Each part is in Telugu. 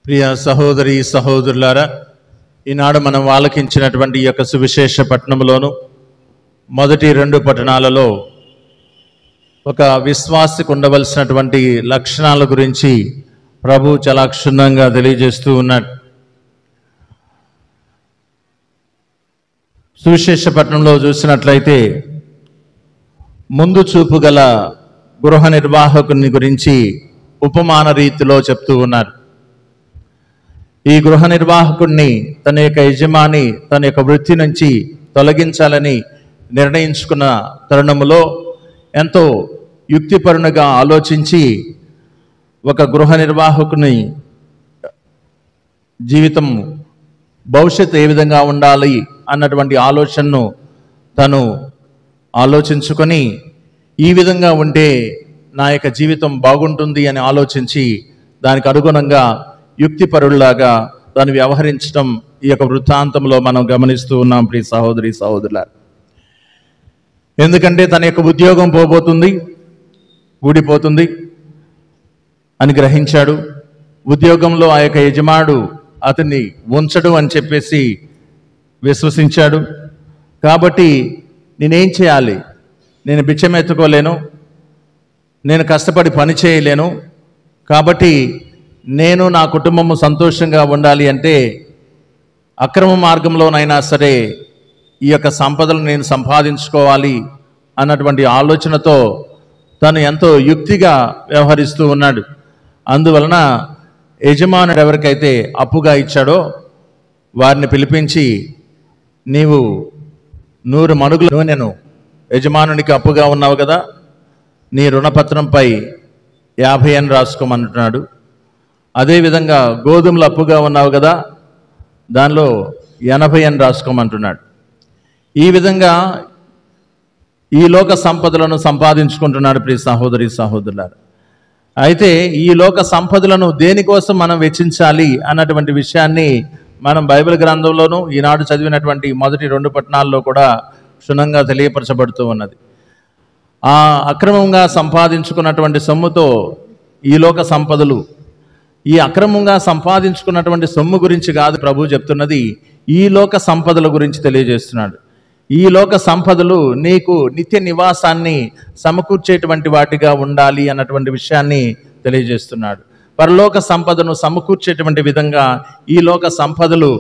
ప్రియ సహోదరి సహోదరులారా, ఈనాడు మనం ఆలకించినటువంటి ఈ యొక్క సువిశేష పట్టణంలోను మొదటి 2 పట్టణాలలో ఒక విశ్వాసికి ఉండవలసినటువంటి లక్షణాల గురించి ప్రభు చాలా క్షుణ్ణంగా తెలియజేస్తూ ఉన్నాడు. సువిశేష పట్టణంలో చూసినట్లయితే ముందు చూపు గల గృహ నిర్వాహకుని గురించి ఉపమాన రీతిలో చెప్తూ ఉన్నారు. ఈ గృహ నిర్వాహకుడిని తన యొక్క యజమాని తన యొక్క వృత్తి నుంచి తొలగించాలని నిర్ణయించుకున్న తరుణములో ఎంతో యుక్తిపరునిగా ఆలోచించి ఒక గృహ నిర్వాహకుని జీవితం భవిష్యత్తు ఏ విధంగా ఉండాలి అన్నటువంటి ఆలోచనను తను ఆలోచించుకొని ఈ విధంగా ఉంటే నా యొక్క జీవితం బాగుంటుంది అని ఆలోచించి దానికి అనుగుణంగా యుక్తిపరుల్లాగా దాన్ని వ్యవహరించడం ఈ యొక్క వృత్తాంతంలో మనం గమనిస్తూ ఉన్నాం. ప్రియ సహోదరి సహోదరుల, ఎందుకంటే తన యొక్క ఉద్యోగం పోబోతుంది, ఊడిపోతుంది అని గ్రహించాడు. ఉద్యోగంలో ఆ యొక్క యజమానుడు అతన్ని ఉంచడు అని చెప్పేసి విశ్వసించాడు. కాబట్టి నేనేం చేయాలి? నేను బిచ్చమెత్తుకోలేను, నేను కష్టపడి పని చేయలేను. కాబట్టి నేను నా కుటుంబము సంతోషంగా ఉండాలి అంటే అక్రమ మార్గంలోనైనా సరే ఈ యొక్క సంపదలు నేను సంపాదించుకోవాలి అన్నటువంటి ఆలోచనతో తను ఎంతో యుక్తిగా వ్యవహరిస్తూ ఉన్నాడు. అందువలన యజమానుడు ఎవరికైతే అప్పుగా ఇచ్చాడో వారిని పిలిపించి, నీవు 100 మణుగుల నూనెను యజమానునికి అప్పుగా ఉన్నావు కదా, నీ రుణపత్రంపై 50 అని రాసుకోమంటున్నాడు. అదేవిధంగా గోధుమలు అప్పుగా ఉన్నావు కదా, దానిలో 80 అని రాసుకోమంటున్నాడు. ఈ విధంగా ఈ లోక సంపదలను సంపాదించుకుంటున్నాడు. ప్రియ సహోదరి సహోదరులారా, అయితే ఈ లోక సంపదలను దేనికోసం మనం వెచ్చించాలి అన్నటువంటి విషయాన్ని మనం బైబిల్ గ్రంథంలోనూ ఈనాడు చదివినటువంటి మొదటి 2 పట్టణాల్లో కూడా క్షుణ్ణంగా తెలియపరచబడుతూ ఉన్నది. ఆ అక్రమంగా సంపాదించుకున్నటువంటి సొమ్ముతో ఈ లోక సంపదలు, ఈ అక్రమంగా సంపాదించుకున్నటువంటి సొమ్ము గురించి కాదు ప్రభు చెప్తున్నది, ఈ లోక సంపదల గురించి తెలియజేస్తున్నాడు. ఈ లోక సంపదలు నీకు నిత్య నివాసాన్ని సమకూర్చేటువంటి వాటిగా ఉండాలి అన్నటువంటి విషయాన్ని తెలియజేస్తున్నాడు. పరలోక సంపదను సమకూర్చేటువంటి విధంగా ఈ లోక సంపదలు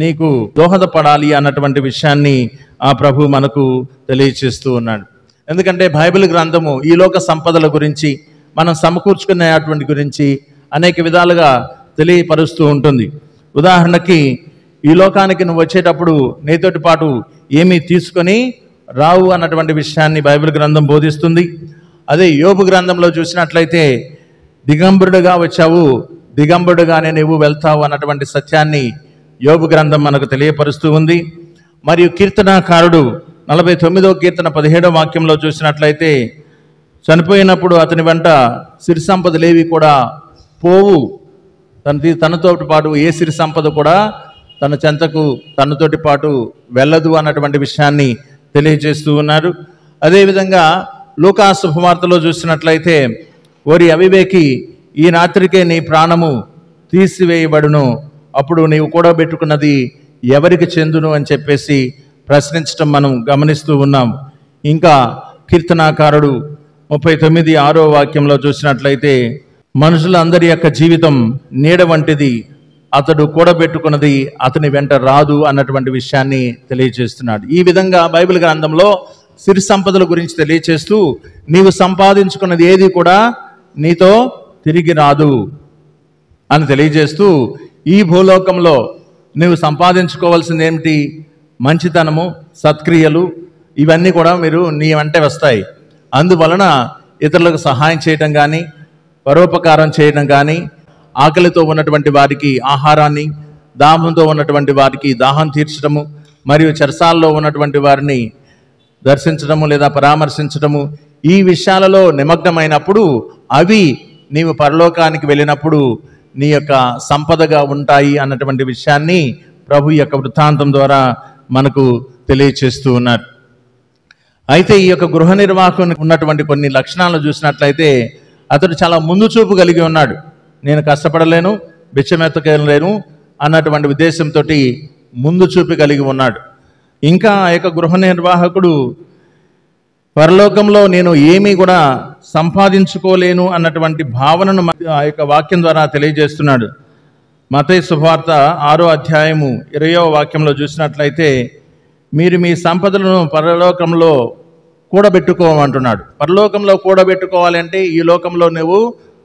నీకు దోహదపడాలి అన్నటువంటి విషయాన్ని ఆ ప్రభు మనకు తెలియజేస్తూ ఉన్నాడు. ఎందుకంటే బైబిల్ గ్రంథము ఈ లోక సంపదల గురించి, మనం సమకూర్చుకునేటువంటి గురించి అనేక విధాలుగా తెలియపరుస్తూ ఉంటుంది. ఉదాహరణకి, ఈ లోకానికి నువ్వు వచ్చేటప్పుడు నీతోటి పాటు ఏమీ తీసుకొని రావు అన్నటువంటి విషయాన్ని బైబిల్ గ్రంథం బోధిస్తుంది. అదే యోబు గ్రంథంలో చూసినట్లయితే, దిగంబరుడుగా వచ్చావు, దిగంబరుడుగానే నువ్వు వెళ్తావు అన్నటువంటి సత్యాన్ని యోబు గ్రంథం మనకు తెలియపరుస్తూ ఉంది. మరియు కీర్తనాకారుడు 49వ కీర్తన 17వ వాక్యంలో చూసినట్లయితే, చనిపోయినప్పుడు అతని వెంట సిరి సంపదలేవి కూడా పోవు, తనతో పాటు ఏ సిరి సంపద కూడా తన చెంతకు తనతోటి పాటు వెళ్ళదు అన్నటువంటి విషయాన్ని తెలియజేస్తూ ఉన్నారు. అదేవిధంగా లూకా శుభవార్తలో చూసినట్లయితే, ఓరి అవివేకి, ఈ రాత్రికే నీ ప్రాణము తీసివేయబడును, అప్పుడు నీవు కూడబెట్టుకున్నది ఎవరికి చెందును అని చెప్పేసి ప్రశ్నించడం మనం గమనిస్తూ ఉన్నాం. ఇంకా కీర్తనాకారుడు 39:6వ వాక్యంలో చూసినట్లయితే, మనుషులందరి యొక్క జీవితం నీడ వంటిది, అతడు కూడబెట్టుకున్నది అతని వెంట రాదు అన్నటువంటి విషయాన్ని తెలియజేస్తున్నాడు. ఈ విధంగా బైబిల్ గ్రంథంలో సిరి సంపదల గురించి తెలియజేస్తూ, నీవు సంపాదించుకున్నది ఏది కూడా నీతో తిరిగి రాదు అని తెలియజేస్తూ, ఈ భూలోకంలో నువ్వు సంపాదించుకోవాల్సింది ఏమిటి? మంచితనము, సత్క్రియలు, ఇవన్నీ కూడా నీ వెంటే వస్తాయి. అందువలన ఇతరులకు సహాయం చేయటం కానీ, పరోపకారం చేయడం కానీ, ఆకలితో ఉన్నటువంటి వారికి ఆహారాన్ని, దాహంతో ఉన్నటువంటి వారికి దాహం తీర్చడము, మరియు చెరసాల్లో ఉన్నటువంటి వారిని దర్శించడము లేదా పరామర్శించడము, ఈ విషయాలలో నిమగ్నమైనప్పుడు అవి నీవు పరలోకానికి వెళ్ళినప్పుడు నీ యొక్క సంపదగా ఉంటాయి అన్నటువంటి విషయాన్ని ప్రభు యొక్క వృత్తాంతం ద్వారా మనకు తెలియచేస్తూ ఉన్నారు. అయితే ఈ యొక్క గృహ నిర్వాహకునికి ఉన్నటువంటి కొన్ని లక్షణాలను చూసినట్లయితే, అతడు చాలా ముందు చూపు కలిగి ఉన్నాడు. నేను కష్టపడలేను, బిచ్చమెత్తలేను అన్నటువంటి ఉద్దేశంతో ముందు చూపి కలిగి ఉన్నాడు. ఇంకా ఆ యొక్క గృహ నిర్వాహకుడు పరలోకంలో నేను ఏమీ కూడా సంపాదించుకోలేను అన్నటువంటి భావనను ఆ యొక్క వాక్యం ద్వారా తెలియజేస్తున్నాడు. మత్తయి సువార్త 6వ అధ్యాయము 20వ వాక్యంలో చూసినట్లయితే, మీరు మీ సంపదలను పరలోకంలో కూడబెట్టుకోమంటున్నాడు. పరలోకంలో కూడబెట్టుకోవాలి అంటే ఈ లోకంలో నువ్వు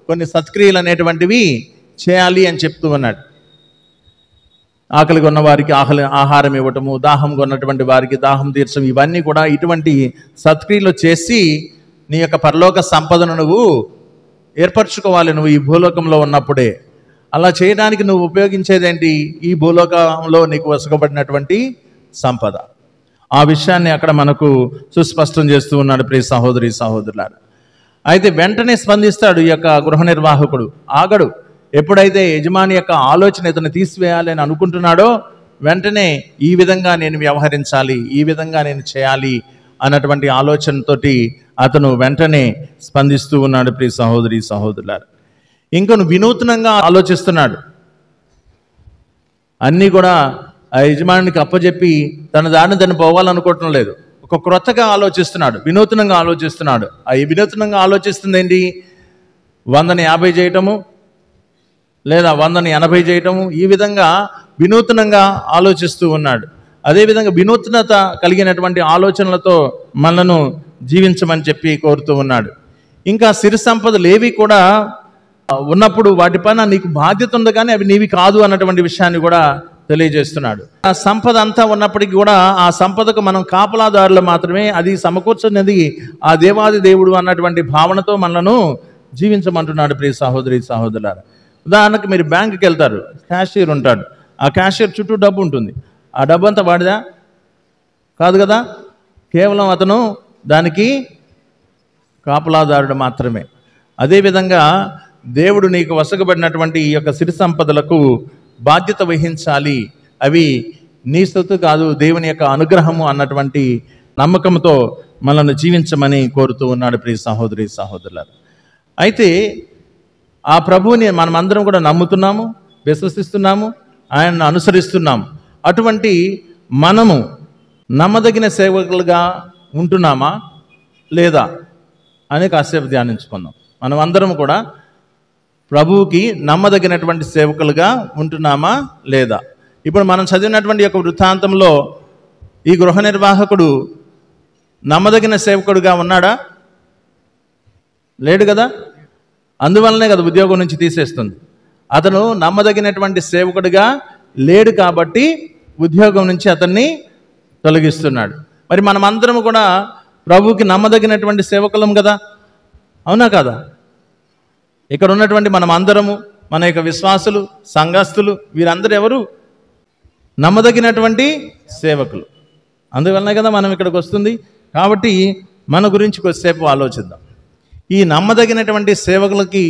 కొన్ని సత్క్రియలు అనేటువంటివి చేయాలి అని చెప్తూ ఉన్నాడు. ఆకలిగా ఉన్న వారికి ఆహారం ఇవ్వటము, దాహం కొన్నటువంటి వారికి దాహం తీర్చడం, ఇవన్నీ కూడా ఇటువంటి సత్క్రియలు చేసి నీ యొక్క పరలోక సంపదను నువ్వు ఏర్పరచుకోవాలి నువ్వు ఈ భూలోకంలో ఉన్నప్పుడే. అలా చేయడానికి నువ్వు ఉపయోగించేదేంటి? ఈ భూలోకంలో నీకు వసగబడినటువంటి సంపద. ఆ విషయాన్ని అక్కడ మనకు సుస్పష్టం చేస్తూ ఉన్నాడు ప్రియ సహోదరి సహోదరులారా. అయితే వెంటనే స్పందిస్తాడు ఈ యొక్క గృహ నిర్వాహకుడు, ఆగడు. ఎప్పుడైతే యజమాని యొక్క ఆలోచన ఇతను తీసివేయాలి అని అనుకుంటున్నాడో వెంటనే ఈ విధంగా నేను వ్యవహరించాలి, ఈ విధంగా నేను చేయాలి అన్నటువంటి ఆలోచనతోటి అతను వెంటనే స్పందిస్తూ ఉన్నాడు ప్రియ సహోదరి సహోదరులారా. ఇంకొను వినూత్నంగా ఆలోచిస్తున్నాడు. అన్నీ కూడా ఆ యజమానికి అప్పచెప్పి తన దారిని తను పోవాలనుకోవటం లేదు. ఒక క్రొత్తగా ఆలోచిస్తున్నాడు, వినూత్నంగా ఆలోచిస్తున్నాడు. ఆ వినూత్నంగా ఆలోచిస్తుంది ఏంటి? 100ని 50 చేయటము, లేదా 100ని 80 చేయటము, ఈ విధంగా వినూత్నంగా ఆలోచిస్తూ ఉన్నాడు. అదేవిధంగా వినూత్నత కలిగినటువంటి ఆలోచనలతో మనలను జీవించమని చెప్పి కోరుతూ ఉన్నాడు. ఇంకా సిరి సంపదలు ఏవి కూడా ఉన్నప్పుడు వాటిపైన నీకు బాధ్యత ఉంది, కానీ అవి నీవి కాదు అన్నటువంటి విషయాన్ని కూడా తెలియజేస్తున్నాడు. ఆ సంపద అంతా ఉన్నప్పటికీ కూడా ఆ సంపదకు మనం కాపలాదారులు మాత్రమే, అది సమకూర్చున్నది ఆ దేవాది దేవుడు అన్నటువంటి భావనతో మనలను జీవించమంటున్నాడు ప్రియ సహోదరి సహోదరులారా. ఉదాహరణకు మీరు బ్యాంకుకి వెళ్తారు, క్యాషియర్ ఉంటాడు. ఆ క్యాషియర్ చుట్టూ డబ్బు ఉంటుంది. ఆ డబ్బు అంతా వాడిదా? కాదు కదా. కేవలం అతను దానికి కాపలాదారుడు మాత్రమే. అదేవిధంగా దేవుడు నీకు వసగబడినటువంటి ఈ యొక్క సిరి సంపదలకు బాధ్యత వహించాలి. అవి నీ సొత్తు కాదు, దేవుని యొక్క అనుగ్రహము అన్నటువంటి నమ్మకంతో మనల్ని జీవించమని కోరుతూ ఉన్నాడు ప్రియ సహోదరి సహోదరులారా. అయితే ఆ ప్రభువుని మనమందరం కూడా నమ్ముతున్నాము, విశ్వసిస్తున్నాము, ఆయనను అనుసరిస్తున్నాము. అటువంటి మనము నమ్మదగిన సేవకులుగా ఉంటున్నామా లేదా అని కాసేపు ధ్యానించుకుందాం. మనం అందరం కూడా ప్రభువుకి నమ్మదగినటువంటి సేవకులుగా ఉంటున్నామా లేదా? ఇప్పుడు మనం చదివినటువంటి యొక్క వృత్తాంతంలో ఈ గృహ నిర్వాహకుడు నమ్మదగిన సేవకుడుగా ఉన్నాడా? లేడు కదా. అందువల్లనే కదా ఉద్యోగం నుంచి తీసేస్తుంది. అతను నమ్మదగినటువంటి సేవకుడిగా లేడు కాబట్టి ఉద్యోగం నుంచి అతన్ని తొలగిస్తున్నాడు. మరి మనమందరం కూడా ప్రభువుకి నమ్మదగినటువంటి సేవకులం కదా, అవునా కదా? ఇక్కడ ఉన్నటువంటి మనం అందరము, మన యొక్క విశ్వాసులు, సంఘస్థులు, వీరందరూ ఎవరు? నమ్మదగినటువంటి సేవకులు. అందువల్లనే కదా మనం ఇక్కడికి వస్తుంది. కాబట్టి మన గురించి కొద్దిసేపు ఆలోచిద్దాం. ఈ నమ్మదగినటువంటి సేవకులకి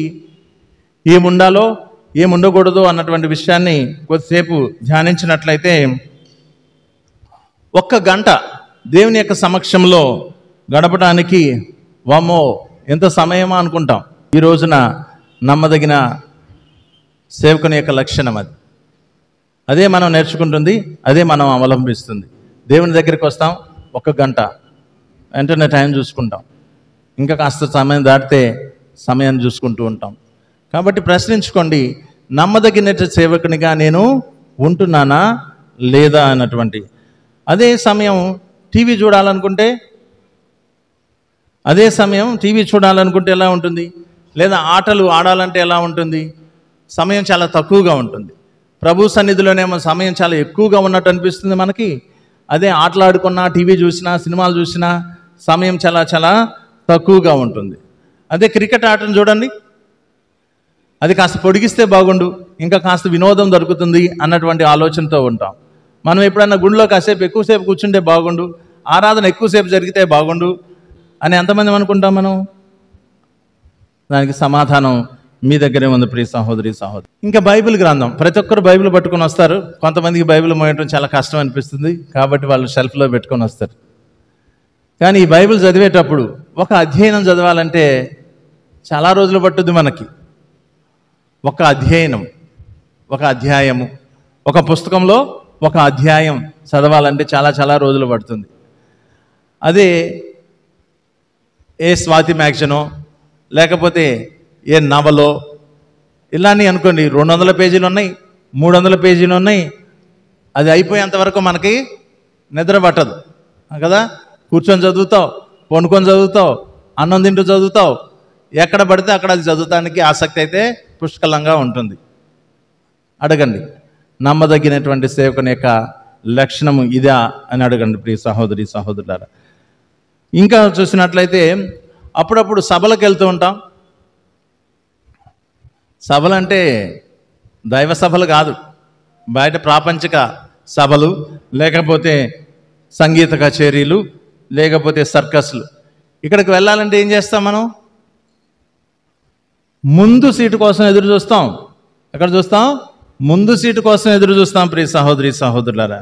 ఏముండాలో ఏముండకూడదో అన్నటువంటి విషయాన్ని కొద్దిసేపు ధ్యానించినట్లయితే, 1 గంట దేవుని యొక్క సమక్షంలో గడపడానికి వామ్మో ఎంత సమయమా అనుకుంటాం. ఈ రోజున నమ్మదగిన సేవకుని యొక్క లక్షణం అది. అదే మనం నేర్చుకుంటుంది, అదే మనం అవలంబిస్తుంది. దేవుని దగ్గరికి వస్తాం, 1 గంట వెంటనే టైం చూసుకుంటాం. ఇంకా కాస్త సమయం దాటితే సమయాన్ని చూసుకుంటూ ఉంటాం. కాబట్టి ప్రశ్నించుకోండి, నమ్మదగిన సేవకునిగా నేను ఉంటున్నానా లేదా అన్నటువంటి. అదే సమయం టీవీ చూడాలనుకుంటే ఎలా ఉంటుంది? లేదా ఆటలు ఆడాలంటే ఎలా ఉంటుంది? సమయం చాలా తక్కువగా ఉంటుంది. ప్రభు సన్నిధిలోనేమో సమయం చాలా ఎక్కువగా ఉన్నట్టు అనిపిస్తుంది మనకి. అదే ఆటలు ఆడుకున్నా, టీవీ చూసినా, సినిమాలు చూసినా సమయం చాలా చాలా తక్కువగా ఉంటుంది. అదే క్రికెట్ ఆటను చూడండి, అది కాస్త పొడిగిస్తే బాగుండు, ఇంకా కాస్త వినోదం దొరుకుతుంది అన్నటువంటి ఆలోచనతో ఉంటాం. మనం ఎప్పుడన్నా గుడిలో కాసేపు ఎక్కువసేపు కూర్చుంటే బాగుండు, ఆరాధన ఎక్కువసేపు జరిగితే బాగుండు అని ఎంతమంది అనుకుంటాం మనం? దానికి సమాధానం మీ దగ్గరే ఉంది ప్రియ సహోదరి సహోదరు. ఇంకా బైబిల్ గ్రంథం, ప్రతి ఒక్కరు బైబిల్ పట్టుకొని వస్తారు. కొంతమందికి బైబిల్ మోయటం చాలా కష్టం అనిపిస్తుంది, కాబట్టి వాళ్ళు షెల్ఫ్లో పెట్టుకొని వస్తారు. కానీ ఈ బైబిల్ చదివేటప్పుడు ఒక అధ్యయనం చదవాలంటే చాలా రోజులు పట్టుద్ది మనకి. ఒక అధ్యయనం ఒక అధ్యాయము, ఒక పుస్తకంలో ఒక అధ్యాయం చదవాలంటే చాలా చాలా రోజులు పడుతుంది. అదే ఏ స్వాతి మ్యాగజైనో లేకపోతే ఏ నవలో ఇలాని అనుకోండి, 200 పేజీలు ఉన్నాయి, 300 పేజీలు ఉన్నాయి. అది అయిపోయేంత వరకు మనకి నిద్ర పట్టదు కదా. కూర్చొని చదువుతావు, పొనుకొని చదువుతావు, అన్నం తింటూ చదువుతావు, ఎక్కడ పడితే అక్కడ అది చదువుతానికి ఆసక్తి అయితే పుష్కలంగా ఉంటుంది. అడగండి, నమ్మదగినటువంటి సేవకుని యొక్క లక్షణము ఇదా అని అడగండి ప్రియ సహోదరి సహోదరులారా. ఇంకా చూసినట్లయితే అప్పుడప్పుడు సభలకు వెళ్తూ ఉంటాం. సభలు అంటే దైవ సభలు కాదు, బయట ప్రాపంచిక సభలు, లేకపోతే సంగీత కచేరీలు, లేకపోతే సర్కస్లు. ఇక్కడికి వెళ్ళాలంటే ఏం చేస్తాం మనం? ముందు సీటు కోసం ఎదురు చూస్తాం. ఎక్కడ చూస్తాం? ముందు సీటు కోసం ఎదురు చూస్తాం ప్రియ సహోదరి సహోదరులారా.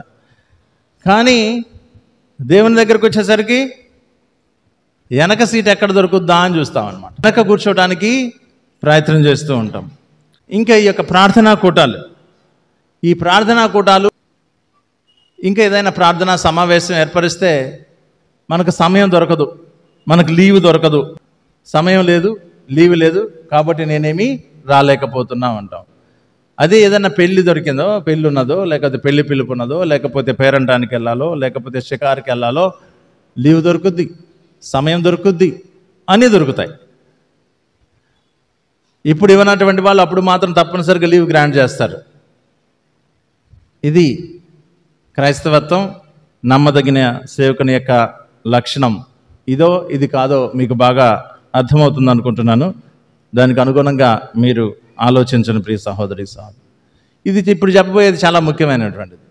కానీ దేవుని దగ్గరకు వచ్చేసరికి వెనక సీట్ ఎక్కడ దొరుకుద్దా అని చూస్తాం అన్నమాట. వెనక కూర్చోవడానికి ప్రయత్నం చేస్తూ ఉంటాం. ఇంకా ఈ యొక్క ప్రార్థనా కూటాలు, ఈ ప్రార్థనా కూటాలు ఇంకా ఏదైనా ప్రార్థనా సమావేశం ఏర్పరిస్తే మనకు సమయం దొరకదు, మనకు లీవ్ దొరకదు. సమయం లేదు, లీవ్ లేదు, కాబట్టి నేనేమి రాలేకపోతున్నా అంటాం. అదే ఏదైనా పెళ్లి దొరికిందో, పెళ్ళి ఉన్నదో, లేకపోతే పెళ్లి పిలుపు ఉన్నదో, లేకపోతే పేరంటానికి వెళ్ళాలో, లేకపోతే షికారుకి వెళ్ళాలో లీవ్ దొరుకుద్ది, సమయం దొరుకుద్ది, అన్నీ దొరుకుతాయి. ఇప్పుడు ఇవ్వనటువంటి వాళ్ళు అప్పుడు మాత్రం తప్పనిసరిగా లీవ్ గ్రాంట్ చేస్తారు. ఇది క్రైస్తవత్వం, నమ్మదగిన సేవకుని యొక్క లక్షణం. ఇదో ఇది కాదో మీకు బాగా అర్థమవుతుంది అనుకుంటున్నాను. దానికి అనుగుణంగా మీరు ఆలోచించండి ప్రియ సహోదరి సహోదరు. ఇది ఇప్పుడు చెప్పబోయేది చాలా ముఖ్యమైనటువంటిది.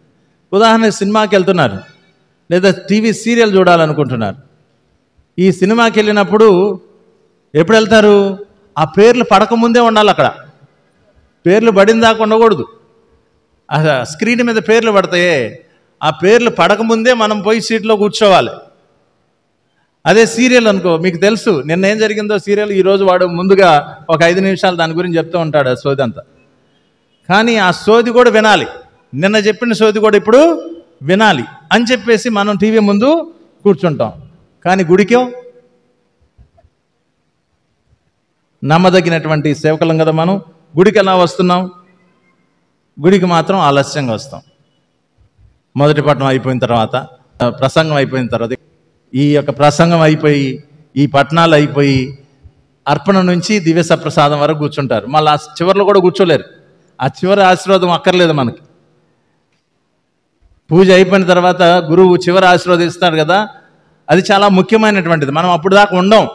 ఉదాహరణకు సినిమాకి వెళ్తున్నారు, లేదా టీవీ సీరియల్ చూడాలనుకుంటున్నారు. ఈ సినిమాకి వెళ్ళినప్పుడు ఎప్పుడు వెళ్తారు? ఆ పేర్లు పడకముందే ఉండాలి. అక్కడ పేర్లు పడిన దాకా ఉండకూడదు. స్క్రీన్ మీద పేర్లు పడతాయే, ఆ పేర్లు పడకముందే మనం పోయి సీట్లో కూర్చోవాలి. అదే సీరియల్ అనుకో, మీకు తెలుసు నిన్న ఏం జరిగిందో సీరియల్, ఈరోజు వాడు ముందుగా ఒక 5 నిమిషాలు దాని గురించి చెప్తూ ఉంటాడు, ఆ సోది అంతా. కానీ ఆ సోది కూడా వినాలి, నిన్న చెప్పిన సోది కూడా ఇప్పుడు వినాలి అని చెప్పేసి మనం టీవీ ముందు కూర్చుంటాం. కానీ గుడికో నమ్మదగినటువంటి సేవకులం కదా మనం. గుడికి ఎలా వస్తున్నాం? గుడికి మాత్రం ఆలస్యంగా వస్తాం. మొదటి పట్టణం అయిపోయిన తర్వాత, ప్రసంగం అయిపోయిన తర్వాత, ఈ యొక్క ప్రసంగం అయిపోయి, ఈ పట్టణాలు అయిపోయి, అర్పణ నుంచి దివ్య సప్రసాదం వరకు కూర్చుంటారు. మళ్ళీ ఆ చివరిలో కూడా కూర్చోలేరు. ఆ చివరి ఆశీర్వాదం అక్కర్లేదు మనకి. పూజ అయిపోయిన తర్వాత గురువు చివరి ఆశీర్వాదిస్తాడు కదా, అది చాలా ముఖ్యమైనటువంటిది. మనం అప్పుడు దాకా ఉండం.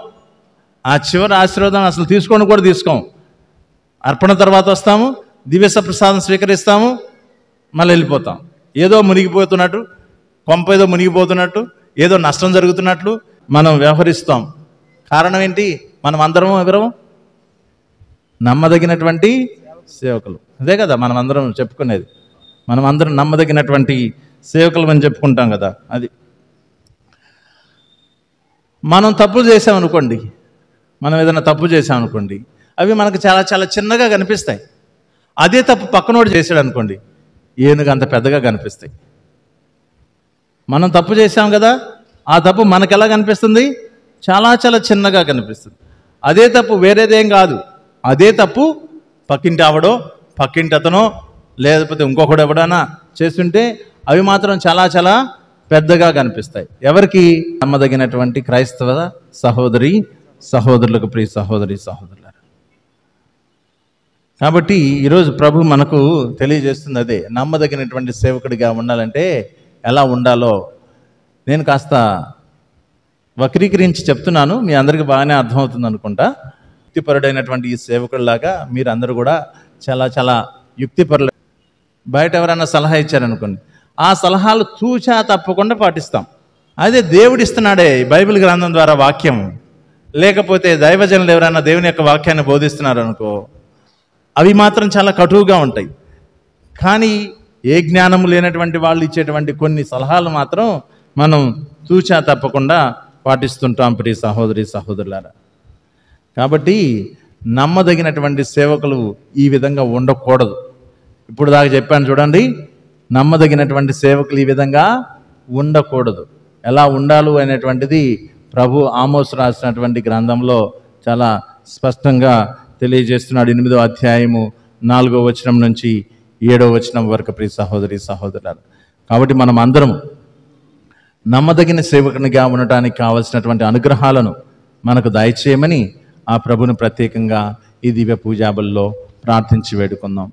ఆ చివరి ఆశీర్వాదం అసలు తీసుకోండి కూడా తీసుకోం. అర్పణ తర్వాత వస్తాము, దివ్య సప్రసాదం స్వీకరిస్తాము, మళ్ళీ వెళ్ళిపోతాం. ఏదో మునిగిపోతున్నట్టు, కొంప ఏదో మునిగిపోతున్నట్టు, ఏదో నష్టం జరుగుతున్నట్లు మనం వ్యవహరిస్తాం. కారణం ఏంటి? మనం అందరం ఎవరం? నమ్మదగినటువంటి సేవకులు. అదే కదా మనం అందరం చెప్పుకునేది. మనం అందరం నమ్మదగినటువంటి సేవకులు అని చెప్పుకుంటాం కదా. అది మనం తప్పు చేసామనుకోండి, మనం ఏదైనా తప్పు చేసామనుకోండి, అవి మనకు చాలా చాలా చిన్నగా కనిపిస్తాయి. అదే తప్పు పక్కనోడు చేశాడు అనుకోండి, ఏనుగు అంత పెద్దగా కనిపిస్తాయి. మనం తప్పు చేశాం కదా, ఆ తప్పు మనకు ఎలా కనిపిస్తుంది? చాలా చాలా చిన్నగా కనిపిస్తుంది. అదే తప్పు వేరేదేం కాదు. అదే తప్పు పక్కింటి ఆవిడో, పక్కింటి అతనో, లేకపోతే ఇంకొకడు ఎవడైనా చేస్తుంటే అవి మాత్రం చాలా చాలా పెద్దగా కనిపిస్తాయి. ఎవరికి? నమ్మదగినటువంటి క్రైస్తవ సహోదరి సహోదరులకు, ప్రియ సహోదరి సహోదరులారా. కాబట్టి ఈరోజు ప్రభు మనకు తెలియజేస్తుంది అదే. నమ్మదగినటువంటి సేవకుడిగా ఉండాలంటే ఎలా ఉండాలో నేను కాస్త వక్రీకరించి చెప్తున్నాను. మీ అందరికీ బాగానే అర్థమవుతుంది అనుకుంటా. యుక్తిపరుడైనటువంటి ఈ సేవకుడిలాగా మీరు అందరూ కూడా చాలా చాలా యుక్తిపరులు. బయట ఎవరైనా సలహా ఇచ్చారనుకోండి, ఆ సలహాలు తూచా తప్పకుండా పాటిస్తాం. అదే దేవుడు ఇస్తున్నాడే బైబిల్ గ్రంథం ద్వారా వాక్యం, లేకపోతే దైవజనులు ఎవరైనా దేవుని యొక్క వాక్యాన్ని బోధిస్తున్నారు అనుకో, అవి మాత్రం చాలా కటువుగా ఉంటాయి. కానీ ఏ జ్ఞానము లేనటువంటి వాళ్ళు ఇచ్చేటువంటి కొన్ని సలహాలు మాత్రం మనం తూచా తప్పకుండా పాటిస్తుంటాం ప్రియ సహోదరి సహోదరులారా. కాబట్టి నమ్మదగినటువంటి సేవకులు ఈ విధంగా ఉండకూడదు. ఇప్పుడు దాకా చెప్పాను చూడండి, నమ్మదగినటువంటి సేవకులు ఈ విధంగా ఉండకూడదు. ఎలా ఉండాలి అనేటువంటిది ప్రభు ఆమోస్ రాసినటువంటి గ్రంథంలో చాలా స్పష్టంగా తెలియజేస్తున్నాడు. 8వ అధ్యాయము 4వ వచనం నుంచి 7వ వచనం వరకు. ప్రియ సహోదరి సహోదరులారా, కాబట్టి మనం అందరం నమ్మదగిన సేవకునిగా ఉండటానికి కావలసినటువంటి అనుగ్రహాలను మనకు దయచేయమని ఆ ప్రభుని ప్రత్యేకంగా ఈ దివ్య పూజాబల్లో ప్రార్థించి వేడుకుందాం.